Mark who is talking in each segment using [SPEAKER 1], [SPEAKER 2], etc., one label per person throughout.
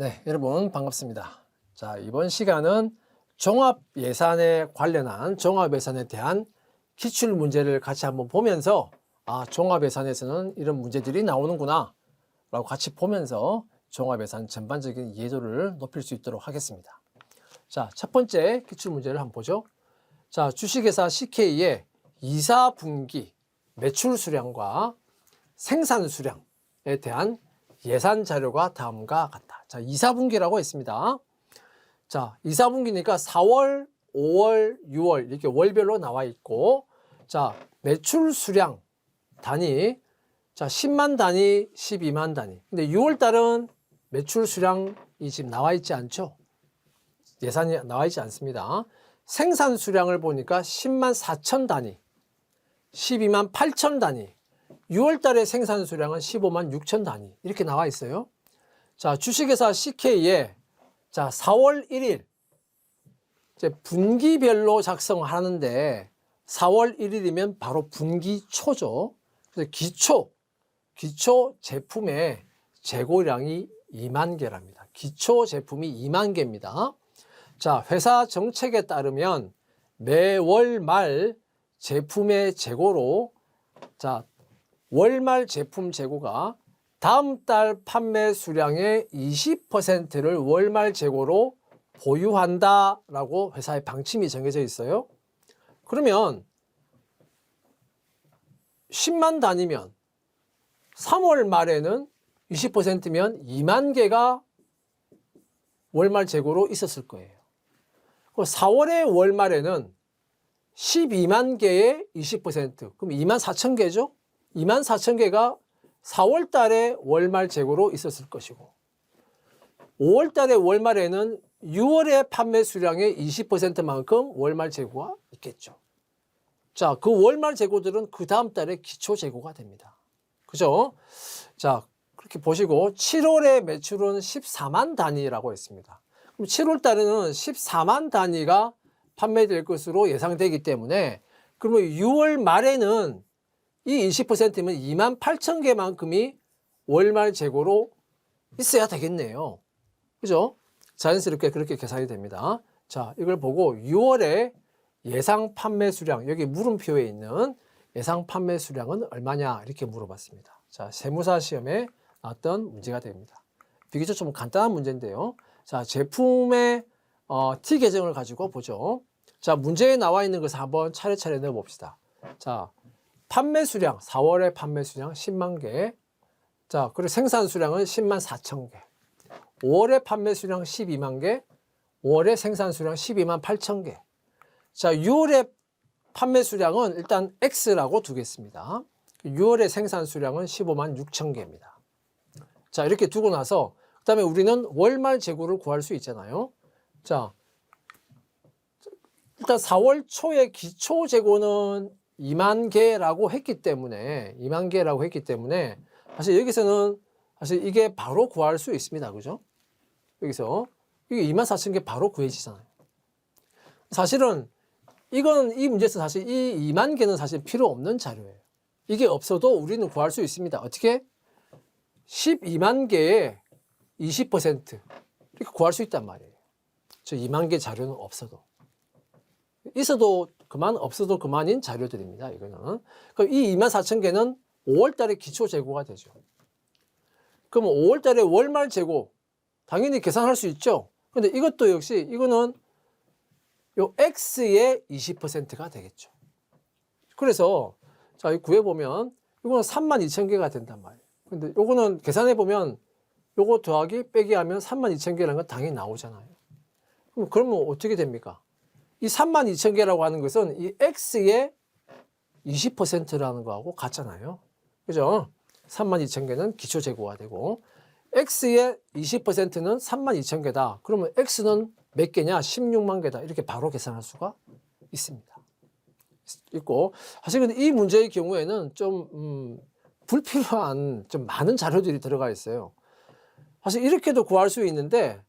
[SPEAKER 1] 네, 여러분 반갑습니다. 자, 이번 시간은 종합예산에 관련한 종합예산에 대한 기출 문제를 같이 한번 보면서 종합예산에서는 이런 문제들이 나오는구나 라고 같이 보면서 종합예산 전반적인 이해도를 높일 수 있도록 하겠습니다. 자, 첫 번째 기출 문제를 한번 보죠. 자, 주식회사 CK의 2사분기 매출 수량과 생산 수량에 대한 예산 자료가 다음과 같다. 자, 2사분기라고 했습니다. 자, 2사분기니까 4월, 5월, 6월 이렇게 월별로 나와 있고, 자, 매출 수량 단위, 자, 10만 단위, 12만 단위. 근데 6월 달은 매출 수량이 지금 나와 있지 않죠? 예산이 나와 있지 않습니다. 생산 수량을 보니까 10만 4천 단위, 12만 8천 단위, 6월 달에 생산 수량은 15만 6천 단위 이렇게 나와 있어요. 자, 주식회사 CK에 자, 4월 1일 이제 분기별로 작성하는데 4월 1일이면 바로 분기 초죠. 그래서 기초 제품의 재고량이 2만 개랍니다. 기초 제품이 2만 개입니다. 자, 회사 정책에 따르면 매월 말 제품의 재고로 자, 월말 제품 재고가 다음 달 판매 수량의 20%를 월말 재고로 보유한다라고 회사의 방침이 정해져 있어요. 그러면 10만 단위면 3월 말에는 20%면 2만 개가 월말 재고로 있었을 거예요. 4월의 월말에는 12만 개의 20%, 그럼 2만 4천 개죠? 2만 4천 개가 4월 달에 월말 재고로 있었을 것이고, 5월 달에 월말에는 6월의 판매 수량의 20%만큼 월말 재고가 있겠죠. 자, 그 월말 재고들은 그 다음 달에 기초 재고가 됩니다. 그죠? 자, 그렇게 보시고 7월의 매출은 14만 단위라고 했습니다. 그럼 7월 달에는 14만 단위가 판매될 것으로 예상되기 때문에, 그러면 6월 말에는 이 20%면 2만 8천 개만큼이 월말 재고로 있어야 되겠네요. 그죠? 자연스럽게 그렇게 계산이 됩니다. 자, 이걸 보고 6월에 예상 판매 수량, 여기 물음표에 있는 예상 판매 수량은 얼마냐 이렇게 물어봤습니다. 자, 세무사 시험에 나왔던 문제가 됩니다. 비교적 좀 간단한 문제인데요. 자, 제품의 T 계정을 가지고 보죠. 자, 문제에 나와 있는 것을 한번 차례차례 넣어봅시다. 자, 판매 수량, 4월의 판매 수량 10만 개. 자, 그리고 생산 수량은 10만 4천 개. 5월의 판매 수량 12만 개. 5월의 생산 수량 12만 8천 개. 자, 6월의 판매 수량은 일단 X라고 두겠습니다. 6월의 생산 수량은 15만 6천 개입니다. 자, 이렇게 두고 나서 그 다음에 우리는 월말 재고를 구할 수 있잖아요. 자, 일단 4월 초에 기초 재고는 2만 개라고 했기 때문에 사실 여기서는 사실 이게 바로 구할 수 있습니다. 그죠? 여기서 이게 2만 4천 개 바로 구해지잖아요. 사실은 이 문제에서 사실 이 2만 개는 사실 필요 없는 자료예요. 이게 없어도 우리는 구할 수 있습니다. 어떻게? 12만 개의 20% 이렇게 구할 수 있단 말이에요. 저 2만 개 자료는 없어도. 있어도 그만, 없어도 그만인 자료들입니다. 이거는. 그럼 이 2만 4천 개는 5월 달에 기초 재고가 되죠. 그러면 5월 달에 월말 재고 당연히 계산할 수 있죠. 근데 이것도 역시 이거는 요 X의 20%가 되겠죠. 그래서 자, 이 구해 보면 이거는 3만 2천 개가 된단 말이에요. 근데 요거는 계산해 보면 요거 더하기 빼기 하면 3만 2천 개라는 건 당연히 나오잖아요. 그러면 어떻게 됩니까? 이 3만 2천 개라고 하는 것은 이 X의 20%라는 거하고 같잖아요. 그죠? 3만 2천 개는 기초 재고가 되고, X의 20%는 3만 2천 개다. 그러면 X는 몇 개냐? 16만 개다. 이렇게 바로 계산할 수가 있습니다. 있고, 사실 근데 이 문제의 경우에는 좀, 불필요한 좀 많은 자료들이 들어가 있어요. 사실 이렇게도 구할 수 있는데,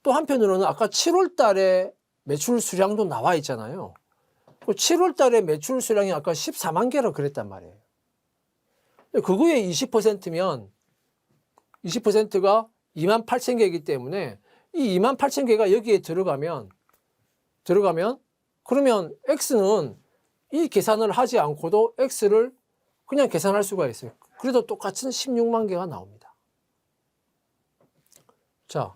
[SPEAKER 1] 또 한편으로는 아까 7월 달에 매출 수량도 나와 있잖아요. 7월 달에 매출 수량이 아까 14만 개라고 그랬단 말이에요. 그거의 20%면 20%가 28,000개이기 때문에 이 28,000개가 여기에 들어가면 그러면 x는 이 계산을 하지 않고도 x를 그냥 계산할 수가 있어요. 그래도 똑같은 16만 개가 나옵니다. 자,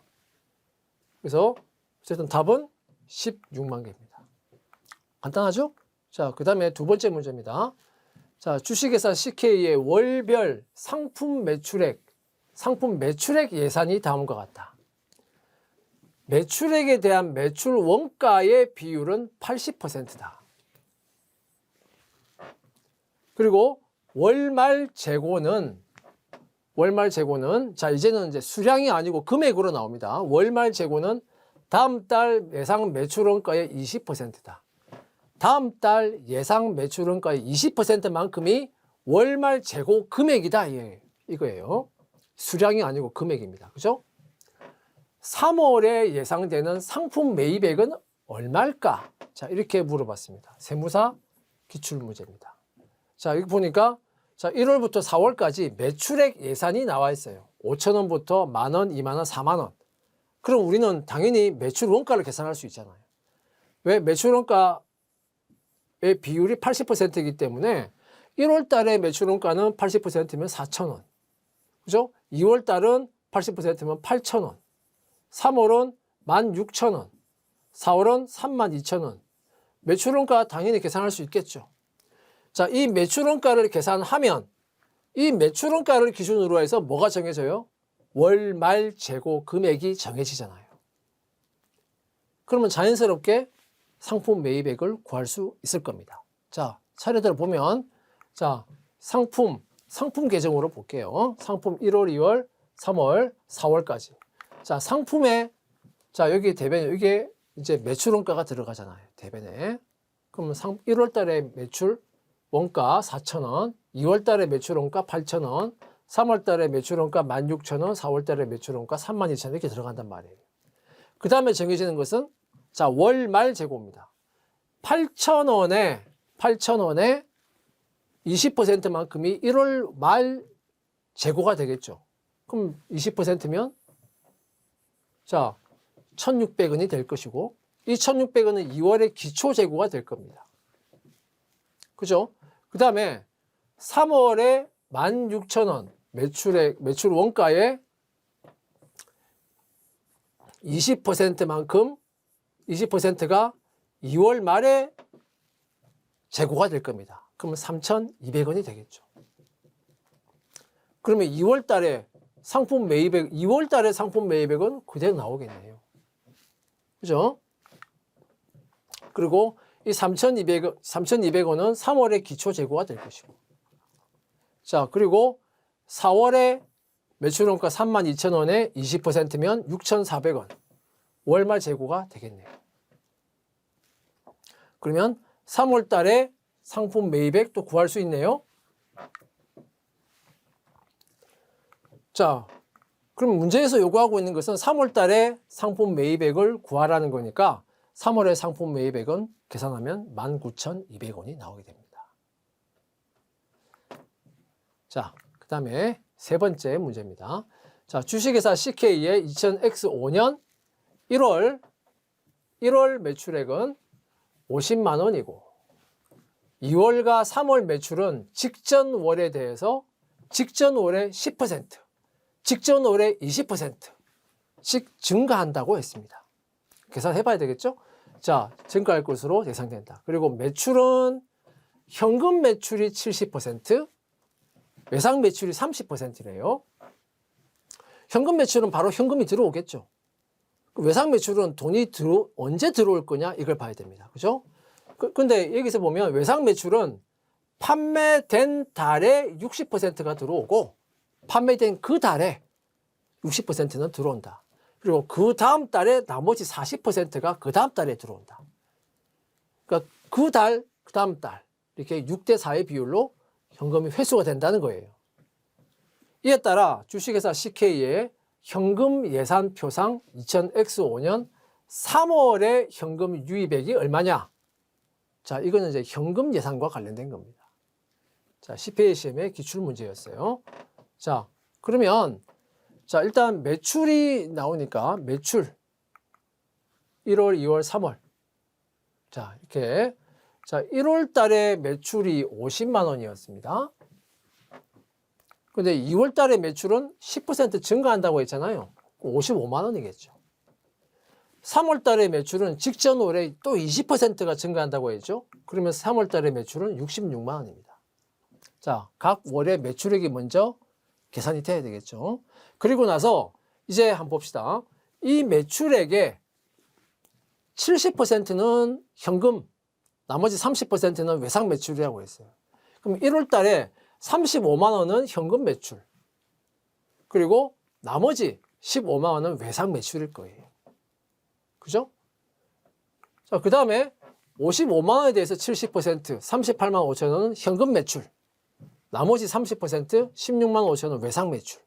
[SPEAKER 1] 그래서 어쨌든 답은 16만 개입니다. 간단하죠? 자, 그 다음에 두 번째 문제입니다. 자, 주식회사 CK의 월별 상품 매출액 예산이 다음과 같다. 매출액에 대한 매출 원가의 비율은 80%다. 그리고 월말 재고는 자, 이제는 이제 수량이 아니고 금액으로 나옵니다. 월말 재고는 다음 달 예상 매출 원가의 20%다. 다음 달 예상 매출 원가의 20%만큼이 월말 재고 금액이다. 이거예요. 수량이 아니고 금액입니다. 그죠? 3월에 예상되는 상품 매입액은 얼마일까? 자, 이렇게 물어봤습니다. 세무사 기출문제입니다. 자, 여기 보니까 자, 1월부터 4월까지 매출액 예산이 나와 있어요. 5,000원부터 만원, 2만원, 4만원. 그럼 우리는 당연히 매출 원가를 계산할 수 있잖아요. 왜? 매출 원가의 비율이 80%이기 때문에 1월 달에 매출 원가는 80%면 4,000원. 그죠? 2월 달은 80%면 8,000원. 3월은 16,000원. 4월은 32,000원. 매출 원가 당연히 계산할 수 있겠죠. 자, 이 매출 원가를 계산하면 이 매출 원가를 기준으로 해서 뭐가 정해져요? 월말 재고 금액이 정해지잖아요. 그러면 자연스럽게 상품 매입액을 구할 수 있을 겁니다. 자, 차례대로 보면 자, 상품 계정으로 볼게요. 상품 1월, 2월, 3월, 4월까지. 자, 상품에 자, 여기 대변에 이게 이제 매출 원가가 들어가잖아요. 대변에. 그러면 1월 달에 매출 원가 4,000원, 2월 달에 매출 원가 8,000원, 3월 달에 매출 원가 16,000원, 4월 달에 매출 원가 32,000원 이렇게 들어간단 말이에요. 그 다음에 정해지는 것은 자, 월말 재고입니다. 8,000원에 20%만큼이 1월 말 재고가 되겠죠. 그럼 20%면 자, 1,600원이 될 것이고 이 1,600원은 2월의 기초 재고가 될 겁니다. 그죠? 그 다음에 3월에 16,000원 매출 원가의 20%만큼 20%가 2월 말에 재고가 될 겁니다. 그러면 3,200원이 되겠죠. 그러면 2월 달에 상품 매입액은 그대로 나오겠네요. 그죠? 그리고 이 3,200원은 3월에 기초 재고가 될 것이고. 자, 그리고 4월에 매출원가 32,000원에 20%면 6,400원. 월말 재고가 되겠네요. 그러면 3월 달에 상품 매입액 또 구할 수 있네요. 자, 그럼 문제에서 요구하고 있는 것은 3월 달에 상품 매입액을 구하라는 거니까 3월의 상품 매입액은 계산하면 19,200원이 나오게 됩니다. 자, 그 다음에 세 번째 문제입니다. 자, 주식회사 CK의 2000X5년 1월 매출액은 50만 원이고 2월과 3월 매출은 직전 월에 대해서 직전 월의 10%, 직전 월의 20%씩 증가한다고 했습니다. 계산해 봐야 되겠죠? 자, 증가할 것으로 예상된다. 그리고 매출은 현금 매출이 70%, 외상 매출이 30%래요. 현금 매출은 바로 현금이 들어오겠죠. 외상 매출은 돈이 언제 들어올 거냐 이걸 봐야 됩니다. 그죠? 근데 여기서 보면 외상 매출은 판매된 달에 60%가 들어오고 판매된 그 달에 60%는 들어온다. 그리고 그 다음 달에 나머지 40%가 그 다음 달에 들어온다. 그러니까 그 달, 그 다음 달 이렇게 6대 4의 비율로 현금이 회수가 된다는 거예요. 이에 따라 주식회사 CK의 현금 예산표상 2000X5년 3월의 현금 유입액이 얼마냐? 자, 이거는 이제 현금 예산과 관련된 겁니다. 자, CPA 시험의 기출 문제였어요. 자, 그러면 자, 일단 매출이 나오니까 매출 1월, 2월, 3월. 자, 이렇게. 자, 1월 달에 매출이 50만 원이었습니다. 근데 2월 달에 매출은 10% 증가한다고 했잖아요. 55만 원이겠죠. 3월 달에 매출은 직전 월에 또 20%가 증가한다고 했죠. 그러면 3월 달에 매출은 66만 원입니다. 자, 각 월의 매출액이 먼저 계산이 돼야 되겠죠. 그리고 나서 이제 한번 봅시다. 이 매출액의 70%는 현금, 나머지 30%는 외상 매출이라고 했어요. 그럼 1월 달에 35만 원은 현금 매출, 그리고 나머지 15만 원은 외상 매출일 거예요. 그죠? 자, 그 다음에 55만 원에 대해서 70%, 38만 5천 원은 현금 매출, 나머지 30%, 16만 5천 원 외상 매출.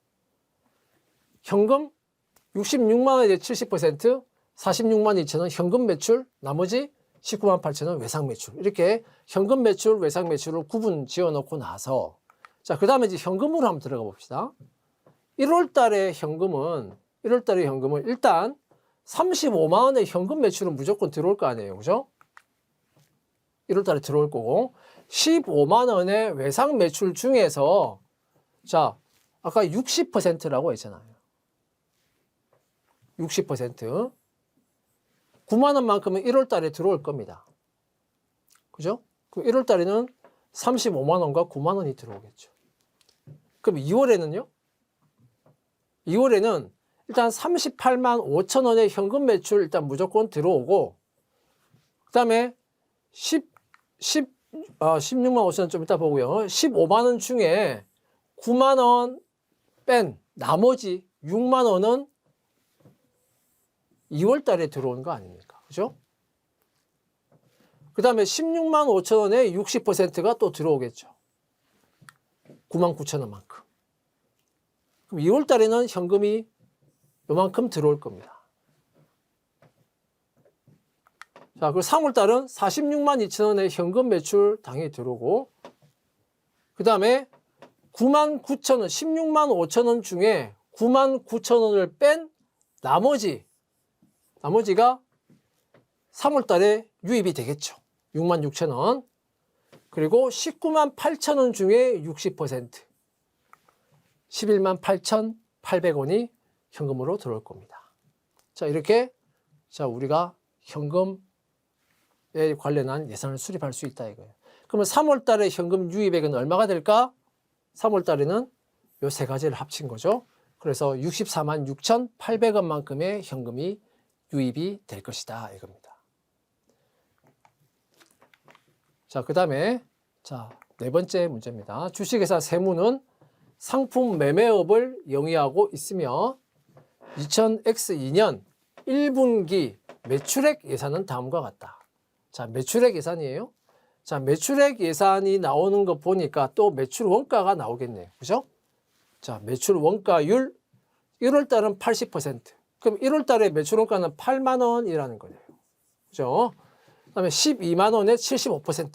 [SPEAKER 1] 현금 66만 원에 대해 70%, 46만 2천 원 현금 매출, 나머지 19만 8천 원 외상 매출. 이렇게 현금 매출, 외상 매출을 구분 지어 놓고 나서, 자, 그 다음에 이제 현금으로 한번 들어가 봅시다. 1월 달에 현금은 일단 35만 원의 현금 매출은 무조건 들어올 거 아니에요. 그죠? 1월 달에 들어올 거고, 15만 원의 외상 매출 중에서, 자, 아까 60%라고 했잖아요. 60%. 9만 원만큼은 1월 달에 들어올 겁니다. 그죠? 그럼 1월 달에는 35만 원과 9만 원이 들어오겠죠. 그럼 2월에는요? 2월에는 일단 38만 5천 원의 현금 매출 일단 무조건 들어오고, 그 다음에 16만 5천 원 좀 이따 보고요. 15만 원 중에 9만 원 뺀 나머지 6만 원은 2월 달에 들어온 거 아닙니까? 그죠? 그 다음에 16만 5천 원에 60%가 또 들어오겠죠. 9만 9천 원만큼. 그럼 2월 달에는 현금이 요만큼 들어올 겁니다. 자, 그리고 3월 달은 46만 2천 원의 현금 매출 당연히 들어오고, 그 다음에 9만 9천 원, 16만 5천 원 중에 9만 9천 원을 뺀 나머지가 3월 달에 유입이 되겠죠. 6만 6천 원. 그리고 19만 8천 원 중에 60%, 11만 8,800원이 현금으로 들어올 겁니다. 자, 이렇게 우리가 현금에 관련한 예산을 수립할 수 있다 이거예요. 그러면 3월 달에 현금 유입액은 얼마가 될까? 3월 달에는 요 세 가지를 합친 거죠. 그래서 64만 6,800원만큼의 현금이 유입이 될 것이다 이겁니다. 자, 그 다음에 네 번째 문제입니다. 주식회사 세무는 상품 매매업을 영위하고 있으며 2000X2년 1분기 매출액 예산은 다음과 같다. 자, 매출액 예산이에요. 자, 매출액 예산이 나오는 거 보니까 또 매출 원가가 나오겠네요. 그죠? 자, 매출 원가율 1월 달은 80%. 그럼 1월 달에 매출 원가는 8만 원이라는 거예요. 그죠? 그다음에 12만 원에 75%,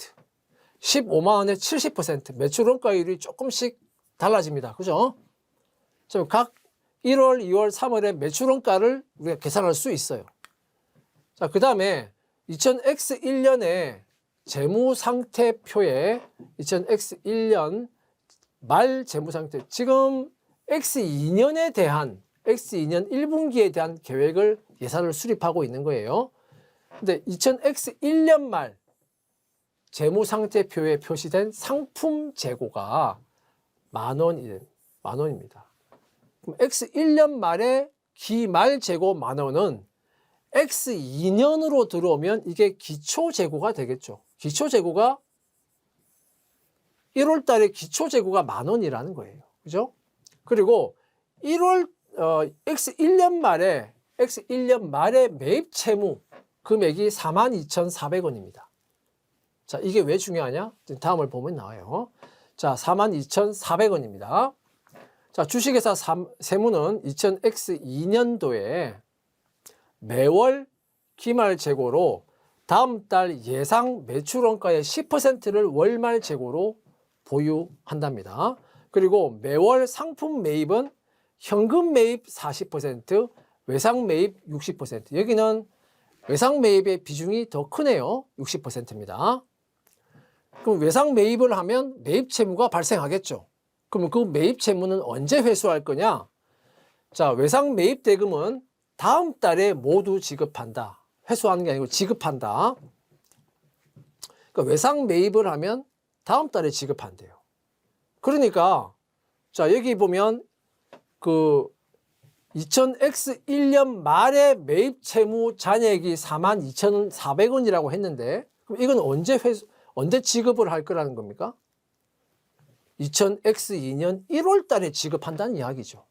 [SPEAKER 1] 15만 원에 70% 매출 원가율이 조금씩 달라집니다. 그죠? 각 1월, 2월, 3월의 매출 원가를 우리가 계산할 수 있어요. 자, 그 다음에 2000X1년에 재무상태표에 2000X1년 말 재무상태, 지금 X2년에 대한 X2년 1분기에 대한 계획을 예산을 수립하고 있는 거예요. 근데 2000X1년 말 재무상태표에 표시된 상품 재고가 만 원입니다. 그럼 X1년 말에 기말 재고 만 원은 X2년으로 들어오면 이게 기초 재고가 되겠죠. 기초 재고가 1월 달에 기초 재고가 만 원이라는 거예요. 그죠? 그리고 X1년 말에 매입 채무 금액이 42,400원입니다. 자, 이게 왜 중요하냐? 다음을 보면 나와요. 자, 42,400원입니다. 자, 주식회사 세무는 2000X2년도에 매월 기말 재고로 다음 달 예상 매출 원가의 10%를 월말 재고로 보유한답니다. 그리고 매월 상품 매입은 현금 매입 40%, 외상 매입 60%. 여기는 외상 매입의 비중이 더 크네요. 60%입니다. 그럼 외상 매입을 하면 매입 채무가 발생하겠죠. 그러면 그 매입 채무는 언제 회수할 거냐? 자, 외상 매입 대금은 다음 달에 모두 지급한다. 회수하는 게 아니고 지급한다. 그러니까 외상 매입을 하면 다음 달에 지급한대요. 그러니까 자, 여기 보면 그 2000X1년 말에 매입 채무 잔액이 42,400원이라고 했는데 그럼 이건 언제 지급을 할 거라는 겁니까? 2000X2년 1월 달에 지급한다는 이야기죠.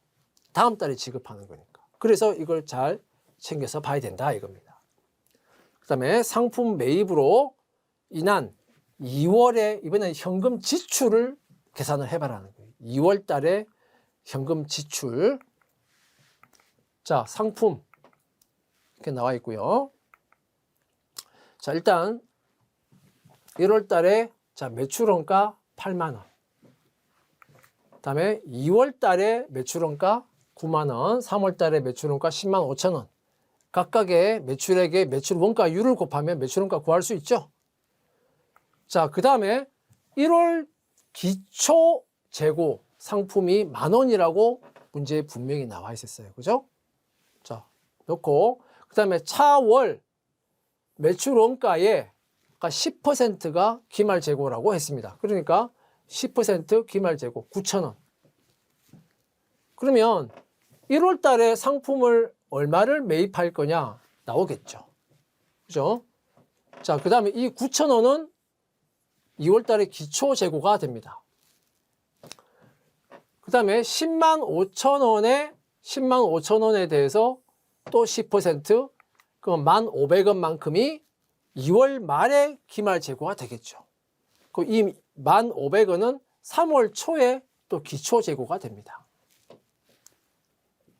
[SPEAKER 1] 다음 달에 지급하는 거니까. 그래서 이걸 잘 챙겨서 봐야 된다 이겁니다. 그 다음에 상품 매입으로 인한 2월에 이번에 현금 지출을 계산을 해봐라는 거예요. 2월 달에 현금 지출. 자, 상품 이렇게 나와 있고요. 자, 일단 1월 달에 자, 매출원가 8만 원. 그다음에 2월 달에 매출원가 9만 원, 3월 달에 매출원가 10만 5천 원. 각각의 매출액의 매출 원가율을 곱하면 매출원가 구할 수 있죠. 자, 그다음에 1월 기초 재고 상품이 10,000원이라고 문제에 분명히 나와 있었어요. 그죠? 자, 넣고 그다음에 차월 매출 원가의 10%가 기말 재고라고 했습니다. 그러니까 10% 기말 재고 9,000원. 그러면 1월 달에 상품을 얼마를 매입할 거냐 나오겠죠. 그죠? 자, 그다음에 이 9,000원은 2월 달에 기초 재고가 됩니다. 그다음에 10만 5천 원에 대해서 또 10%, 그럼 1,500원만큼이 2월 말에 기말 재고가 되겠죠. 그럼 이 1,500원은 3월 초에 또 기초 재고가 됩니다.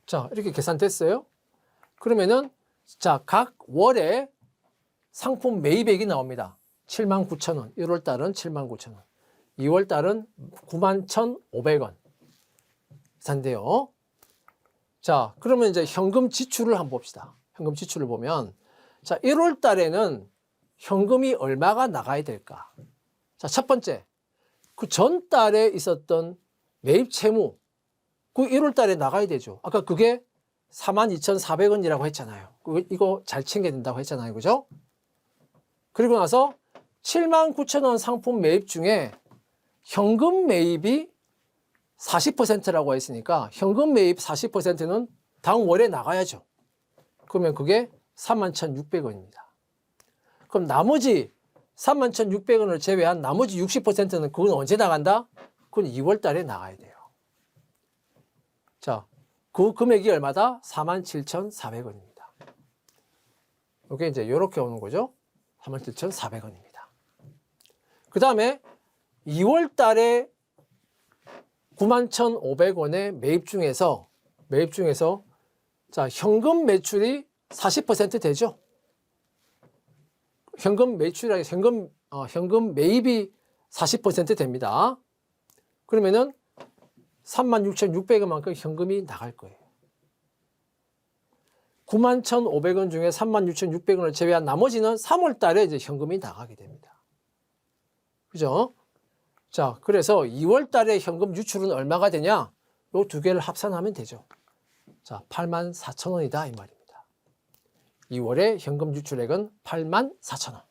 [SPEAKER 1] 자, 이렇게 계산됐어요. 그러면은 자, 각 월에 상품 매입액이 나옵니다. 79,000원. 1월 달은 79,000원. 2월 달은 91,500원. 계산돼요. 자, 그러면 이제 현금 지출을 한번 봅시다. 현금 지출을 보면 자, 1월 달에는 현금이 얼마가 나가야 될까? 자, 첫 번째. 그 전 달에 있었던 매입 채무 그 1월 달에 나가야 되죠. 아까 그게 42,400원이라고 했잖아요. 이거 잘 챙겨야 된다고 했잖아요. 그죠? 그리고 나서 79,000원 상품 매입 중에 현금 매입이 40%라고 했으니까 현금 매입 40%는 다음 월에 나가야죠. 그러면 그게 31,600원입니다. 그럼 나머지 31,600원을 제외한 나머지 60%는 그건 언제 나간다? 그건 2월 달에 나가야 돼요. 자, 그 금액이 얼마다? 47,400원입니다. 이게 이제 이렇게 오는 거죠. 47,400원입니다. 그 다음에 2월 달에 91,500원의 매입 중에서 자, 현금 매출이 40% 되죠. 현금 매출이 현금 매입이 40% 됩니다. 그러면은 36,600원만큼 현금이 나갈 거예요. 91,500원 중에 36,600원을 제외한 나머지는 3월 달에 이제 현금이 나가게 됩니다. 그죠? 자, 그래서 2월 달에 현금 유출은 얼마가 되냐? 요 두 개를 합산하면 되죠. 자, 84,000원이다 이 말입니다. 2월에 현금 유출액은 84,000원.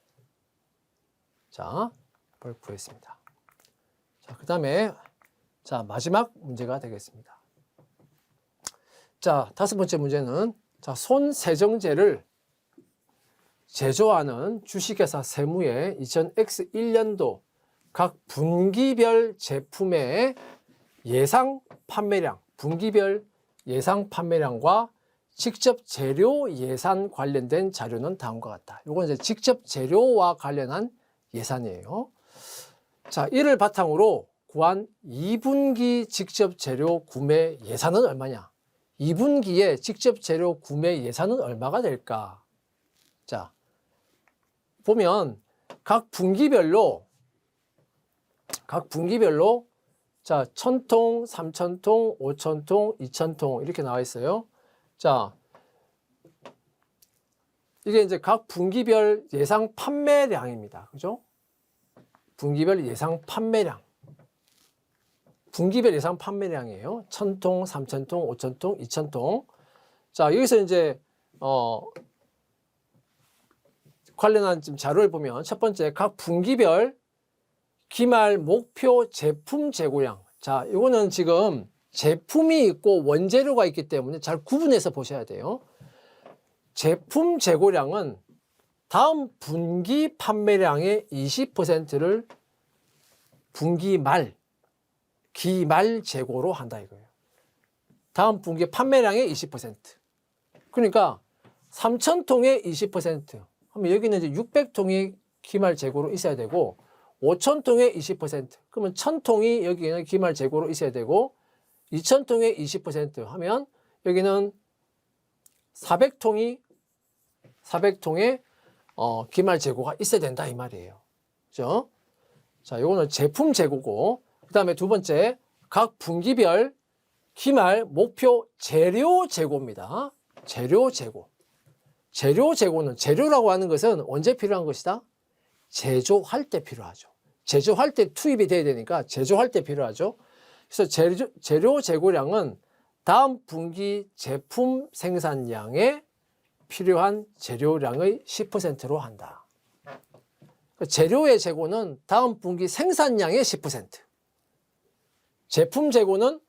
[SPEAKER 1] 자, 그걸 구했습니다. 자, 그 다음에 자, 마지막 문제가 되겠습니다. 자, 5번째 문제는 자, 손세정제를 제조하는 주식회사 세무의 2000X1년도 각 분기별 제품의 예상 판매량, 분기별 예상 판매량과 직접 재료 예산 관련된 자료는 다음과 같다. 이건 이제 직접 재료와 관련한 예산이에요. 자, 이를 바탕으로 구한 2분기 직접 재료 구매 예산은 얼마냐? 2분기에 직접 재료 구매 예산은 얼마가 될까? 자, 보면 각 분기별로 자, 1000통, 3000통, 5000통, 2000통 이렇게 나와 있어요. 자, 이게 이제 각 분기별 예상 판매량입니다. 그죠? 분기별 예상 판매량. 분기별 예상 판매량이에요. 1000통, 3000통, 5000통, 2000통. 자, 여기서 이제 관련한 지금 자료를 보면 첫 번째 각 분기별 기말 목표 제품 재고량. 자, 이거는 지금 제품이 있고 원재료가 있기 때문에 잘 구분해서 보셔야 돼요. 제품 재고량은 다음 분기 판매량의 20%를 분기 말, 기말 재고로 한다 이거예요. 다음 분기 판매량의 20%. 그러니까 3000통의 20%. 하면 여기는 이제 600통이 기말 재고로 있어야 되고 5000통의 20%. 그러면 1000통이 여기는 기말 재고로 있어야 되고 2000통의 20% 하면 여기는 400통의 기말 재고가 있어야 된다 이 말이에요. 그죠? 자, 이거는 제품 재고고, 그 다음에 두 번째 각 분기별 기말 목표 재료 재고입니다. 재료 재고. 재료 재고는 재료라고 하는 것은 언제 필요한 것이다? 제조할 때 필요하죠. 제조할 때 투입이 돼야 되니까 제조할 때 필요하죠. 그래서 재료 재고량은 다음 분기 제품 생산량에 필요한 재료량의 10%로 한다. 재료의 재고는 다음 분기 생산량의 10%. 제품 재고는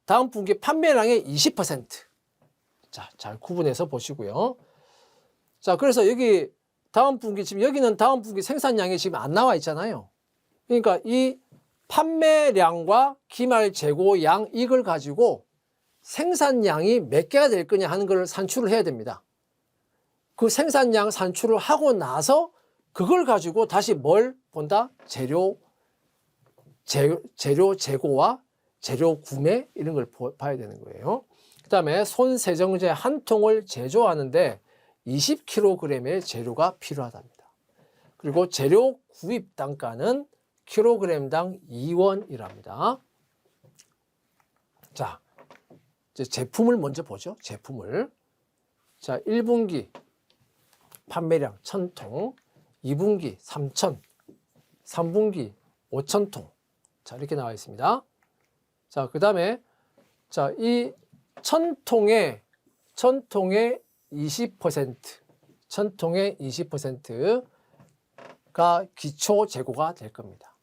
[SPEAKER 1] 다음 분기 판매량의 20%. 자, 잘 구분해서 보시고요. 자, 그래서 여기 다음 분기, 지금 여기는 다음 분기 생산량이 지금 안 나와 있잖아요. 그러니까 이 판매량과 기말 재고량 이걸 가지고 생산량이 몇 개가 될 거냐 하는 걸 산출을 해야 됩니다. 그 생산량 산출을 하고 나서 그걸 가지고 다시 뭘 본다? 재료 재고와 재료 구매 이런 걸 봐야 되는 거예요. 그 다음에 손세정제 한 통을 제조하는데 20kg의 재료가 필요하답니다. 그리고 재료 구입 단가는 킬로그램당 2원이랍니다. 자, 이제 제품을 먼저 보죠. 제품을. 자, 1분기 판매량 1000통, 2분기 3000, 3분기 5000통. 자, 이렇게 나와 있습니다. 자, 그 다음에 자, 이 1000통의 20%, 1000통의 20%가 기초 재고가 될 겁니다.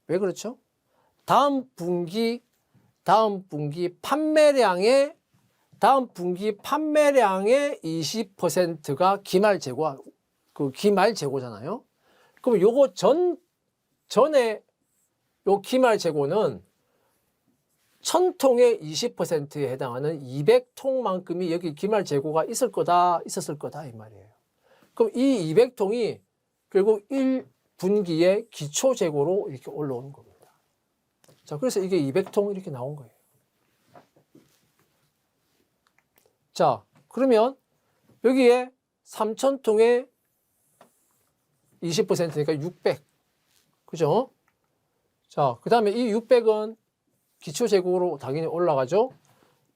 [SPEAKER 1] 왜 그렇죠? 다음 분기 판매량의 20%가 기말 재고, 기말 재고잖아요. 그럼 요거 전에 요 기말 재고는 1000통의 20%에 해당하는 200통만큼이 여기 기말 재고가 있었을 거다 이 말이에요. 그럼 이 200통이 결국 1분기의 기초 재고로 이렇게 올라오는 겁니다. 자, 그래서 이게 200통 이렇게 나온 거예요. 자, 그러면 여기에 3000통의 20%니까 600. 그죠? 자, 그 다음에 이 600은 기초 재고로 당연히 올라가죠.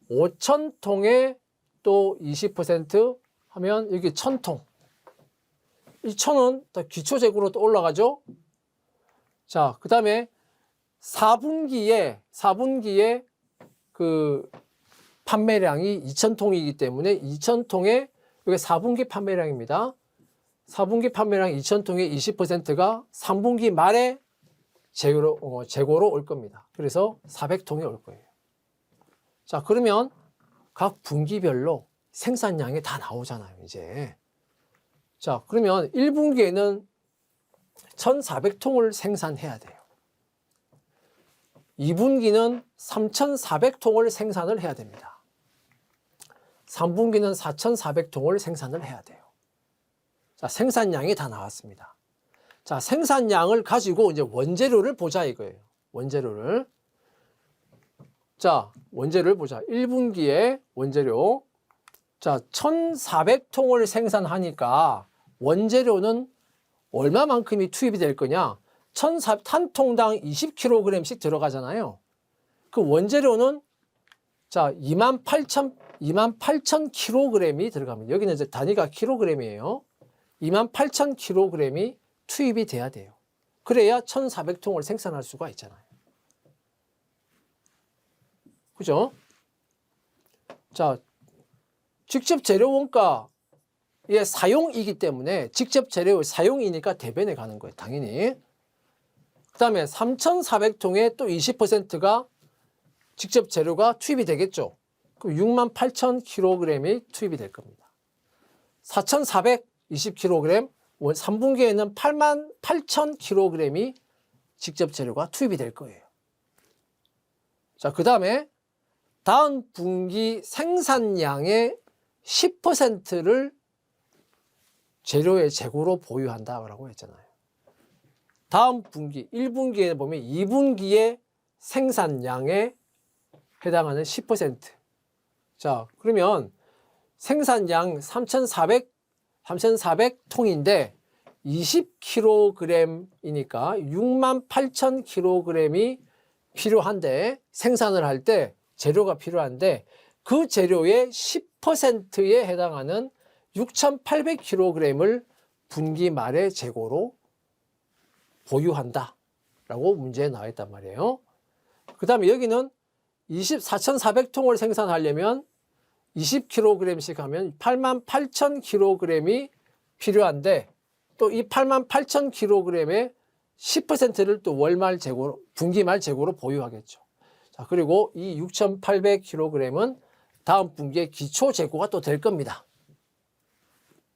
[SPEAKER 1] 5000통에 또 20% 하면 여기 1000통. 이 1000은 또 기초 재고로 또 올라가죠. 자, 그 다음에 4분기에 그 판매량이 2000통이기 때문에 2000통에 여기 4분기 판매량입니다. 4분기 판매량 2000통의 20%가 3분기 말에 재고로 올 겁니다. 그래서 400통이 올 거예요. 자, 그러면 각 분기별로 생산량이 다 나오잖아요, 이제. 자, 그러면 1분기에는 1400통을 생산해야 돼요. 2분기는 3400통을 생산을 해야 됩니다. 3분기는 4400통을 생산을 해야 돼요. 자, 생산량이 다 나왔습니다. 자, 생산량을 가지고 이제 원재료를 보자 이거예요. 원재료를. 자, 원재료를 보자. 1분기에 원재료. 자, 1400통을 생산하니까 원재료는 얼마만큼이 투입이 될 거냐? 1,400탄통당 20kg씩 들어가잖아요. 그 원재료는 자, 28,000kg이 들어갑니다. 여기는 이제 단위가 킬로그램이에요. 28,000kg이 투입이 돼야 돼요. 그래야 1,400통을 생산할 수가 있잖아요. 그죠? 자, 직접 재료 원가의 사용이기 때문에 직접 재료의 사용이니까 대변에 가는 거예요. 당연히. 그 다음에 3,400통에 또 20%가 직접 재료가 투입이 되겠죠. 그럼 68,000kg이 투입이 될 겁니다. 4,420kg, 3분기에는 88,000kg이 직접 재료가 투입이 될 거예요. 자, 그 다음에 다음 분기 생산량의 10%를 재료의 재고로 보유한다라고 했잖아요. 다음 분기, 1분기에 보면 2분기의 생산량에 해당하는 10%. 자, 그러면 생산량 3,400통인데 20kg이니까 68,000kg이 필요한데, 생산을 할 때 재료가 필요한데, 그 재료의 10%에 해당하는 6,800kg을 분기 말에 재고로 보유한다 라고 문제에 나와 있단 말이에요. 그 다음에 여기는 4,400통을 생산하려면 20kg씩 하면 88,000kg이 필요한데, 또 이 88,000kg의 10%를 또 월말 재고로, 분기말 재고로 보유하겠죠. 자, 그리고 이 6,800kg은 다음 분기에 기초 재고가 또 될 겁니다.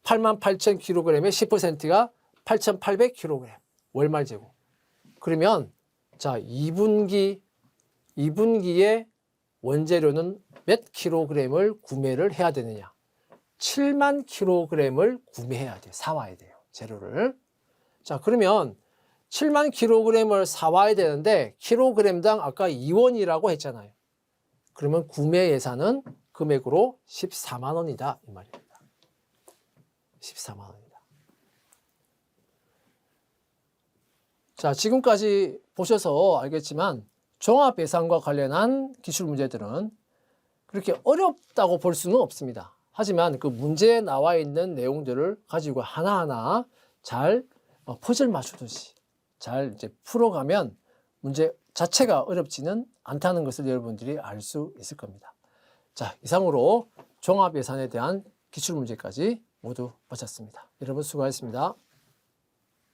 [SPEAKER 1] 88,000kg의 10%가 8,800kg 월말 재고. 그러면 자, 2분기에 원재료는 몇 kg을 구매를 해야 되느냐? 7만 kg을 구매해야 돼요. 사와야 돼요. 재료를. 자, 그러면 7만 kg을 사와야 되는데 킬로그램당 아까 2원이라고 했잖아요. 그러면 구매 예산은 금액으로 14만 원이다 이 말입니다. 14만 원이다. 자, 지금까지 보셔서 알겠지만 종합 예산과 관련한 기출 문제들은 그렇게 어렵다고 볼 수는 없습니다. 하지만 그 문제에 나와 있는 내용들을 가지고 하나하나 잘 퍼즐 맞추듯이 잘 이제 풀어가면 문제 자체가 어렵지는 않다는 것을 여러분들이 알 수 있을 겁니다. 자, 이상으로 종합 예산에 대한 기출 문제까지 모두 마쳤습니다. 여러분 수고하셨습니다.